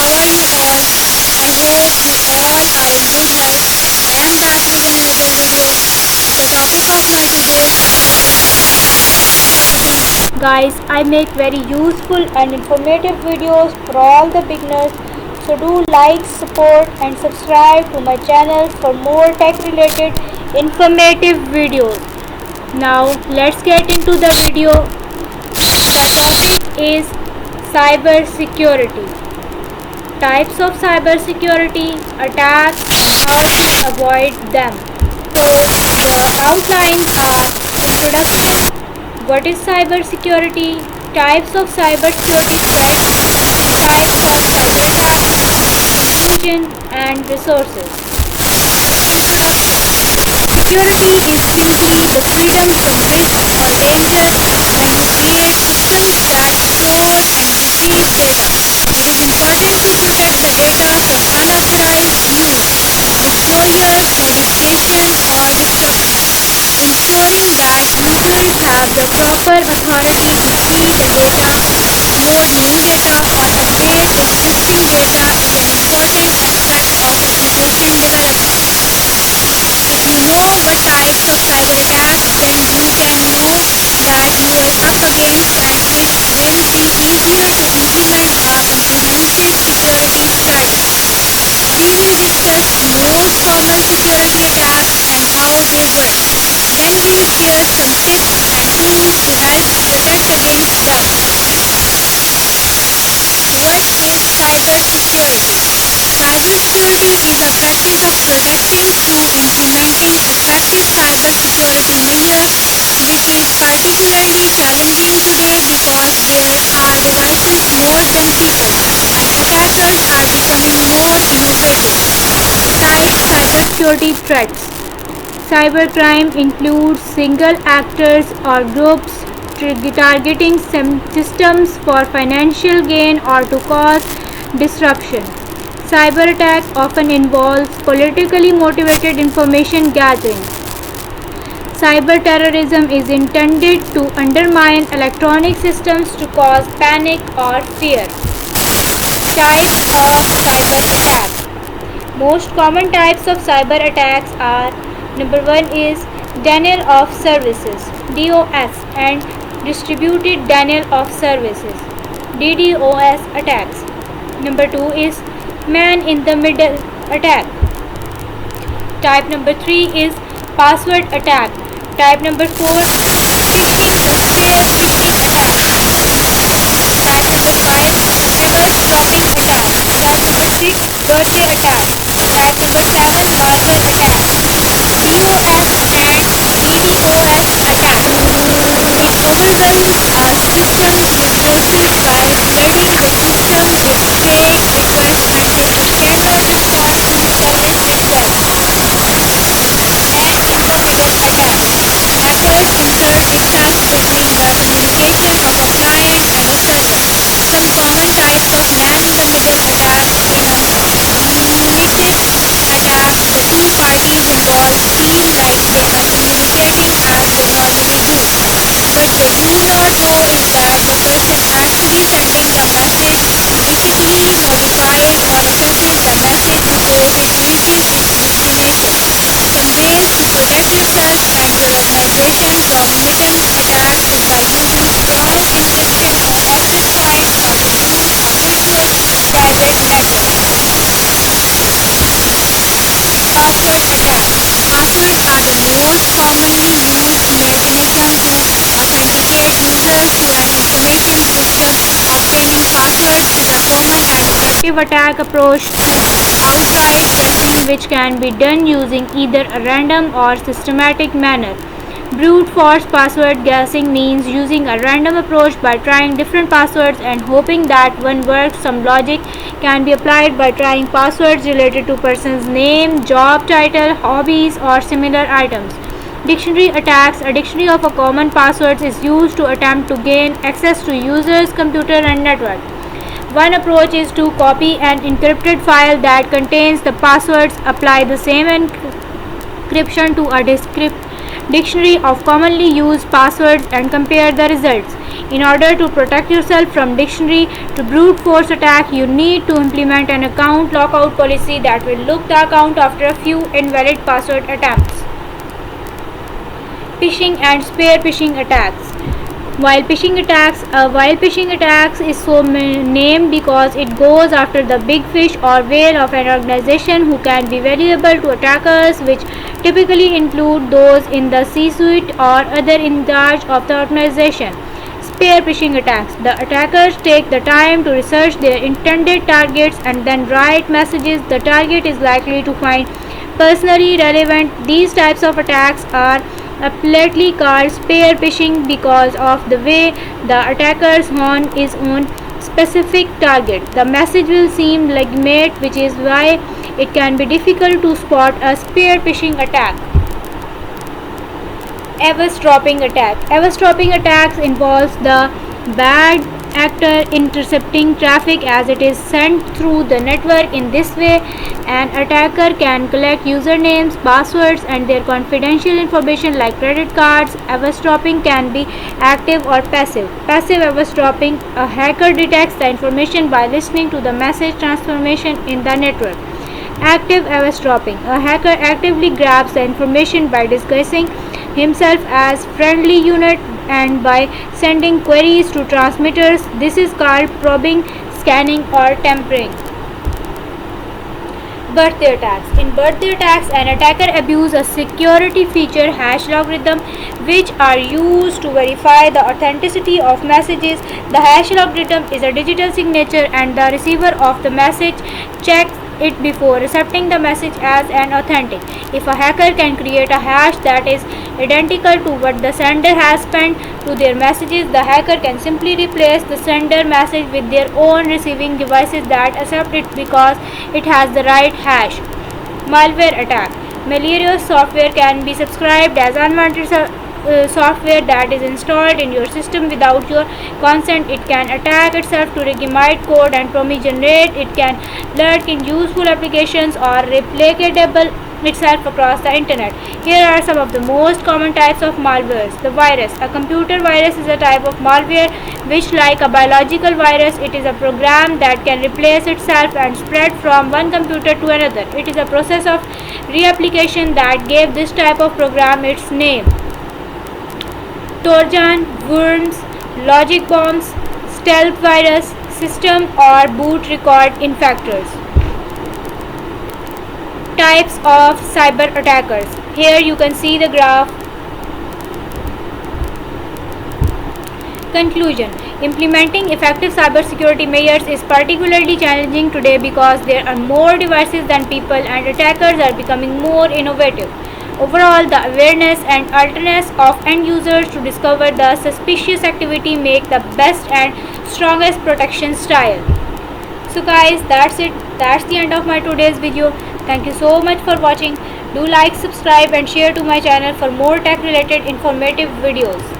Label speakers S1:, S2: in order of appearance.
S1: How are you all? I hope you all are in good health. I am back with another video. The topic of my today's guys, I make very useful and informative videos for all the beginners. So do like, support and subscribe to my channel for more tech related informative videos. Now let's get into the video. The topic is cybersecurity. Types of cybersecurity attacks and how to avoid them. So the outlines are introduction. What is cybersecurity? Types of cybersecurity threats, types of cyber attacks, conclusion and resources. Introduction. Security is simply the freedom from risk or danger when you create systems that store and retrieve data. It is important to protect the data from unauthorized use, disclosure, modification, or destruction, ensuring that users have the proper authority to see the data, load new data, or update existing data is an important aspect of application development. If you know what types of cyber attacks, then you can know that you are up against and it will be easier to implement a comprehensive security strategy. We will discuss most common security attacks and how they work. Then we'll share some tips and tools to help protect against them. What is cybersecurity? Cybersecurity is a practice of protecting through implementing effective cybersecurity measures, which is particularly challenging today because there are devices more than people and attackers are becoming more innovative. Type cybersecurity threats. Cybercrime includes single actors or groups targeting systems for financial gain or to cause disruption. Cyber attack often involves politically motivated information gathering. Cyber terrorism is intended to undermine electronic systems to cause panic or fear. Types of cyber attack. Most common types of cyber attacks are: number 1 is denial of services (DOS) and distributed denial of services (DDoS) attacks. Number 2 is man in the middle attack. Type number 3 is password attack. Type number 4 phishing the share phishing attack. Type number 5 eavesdropping attack. Type number 6 birthday attack. Type number 7 malware attack. DOS and DDoS attack. It overwhelms a system with resources by flooding the system with fake requests until the sender responds to the service request. Man in the middle attack. Hackers insert itself between the communication of a client and a server. Some common types of man in the middle attack. In a malicious attack, the two parties involved feel like they are communicating as they normally do. What they do not know is that the person actually sending the message mistakenly modified or affected the message before it reaches its destination. Some ways to protect yourself and your organization from hidden attacks is by using strong encryption or access points or to use a virtual private network. Password attack. Passwords are the most commonly used mechanism to authenticate users to an information system. Obtaining passwords is a common and effective attack approach to outright guessing, which can be done using either a random or systematic manner. Brute force password guessing means using a random approach by trying different passwords and hoping that one works. Some logic can be applied by trying passwords related to person's name, job title, hobbies, or similar items. Dictionary attacks. A dictionary of a common passwords is used to attempt to gain access to users' computer and network. One approach is to copy an encrypted file that contains the passwords, apply the same encryption to a dictionary of commonly used passwords and compare the results. In order to protect yourself from dictionary to brute force attack, you need to implement an account lockout policy that will lock the account after a few invalid password attempts. Phishing and spear phishing attacks. While phishing attacks is so named because it goes after the big fish or whale of an organization who can be valuable to attackers, which typically include those in the C-suite or other in charge of the organization. Spear phishing attacks. The attackers take the time to research their intended targets and then write messages the target is likely to find personally relevant. These types of attacks are aptly called spear phishing because of the way the attacker's horn is on specific target. The message will seem legitimate, which is why it can be difficult to spot a spear phishing attack. Eavesdropping attack. Eavesdropping attacks involves the bad actor intercepting traffic as it is sent through the network. In this way, an attacker can collect usernames, passwords, and their confidential information like credit cards. Eavesdropping can be active or passive. Passive eavesdropping: a hacker detects the information by listening to the message transformation in the network. Active eavesdropping: a hacker actively grabs the information by disguising himself as friendly unit and by sending queries to transmitters. This is called probing, scanning, or tampering. Birthday attacks. In birthday attacks, an attacker abuses a security feature, hash logarithm, which are used to verify the authenticity of messages. The hash logarithm is a digital signature, and the receiver of the message checks it before receiving the message as an authentic. If a hacker can create a hash that is identical to what the sender has sent to their messages, the hacker can simply replace the sender message with their own receiving devices that accept it because it has the right hash. Malware attack. Malicious software can be subscribed as unwanted software that is installed in your system without your consent. It can attack itself to recommit code and generate. It can lurk in useful applications or replicatable itself across the internet. Here are some of the most common types of malwares. The virus. A computer virus is a type of malware which, like a biological virus, it is a program that can replace itself and spread from one computer to another. It is a process of reapplication that gave this type of program its name. Trojan, worms, logic bombs, stealth virus, system or boot record infectors. Types of cyber attackers. Here you can see the graph. Conclusion. Implementing effective cybersecurity measures is particularly challenging today because there are more devices than people and attackers are becoming more innovative. Overall, the awareness and alertness of end users to discover the suspicious activity make the best and strongest protection style. So guys, that's it. That's the end of my today's video. Thank you so much for watching. Do like, subscribe and share to my channel for more tech related informative videos.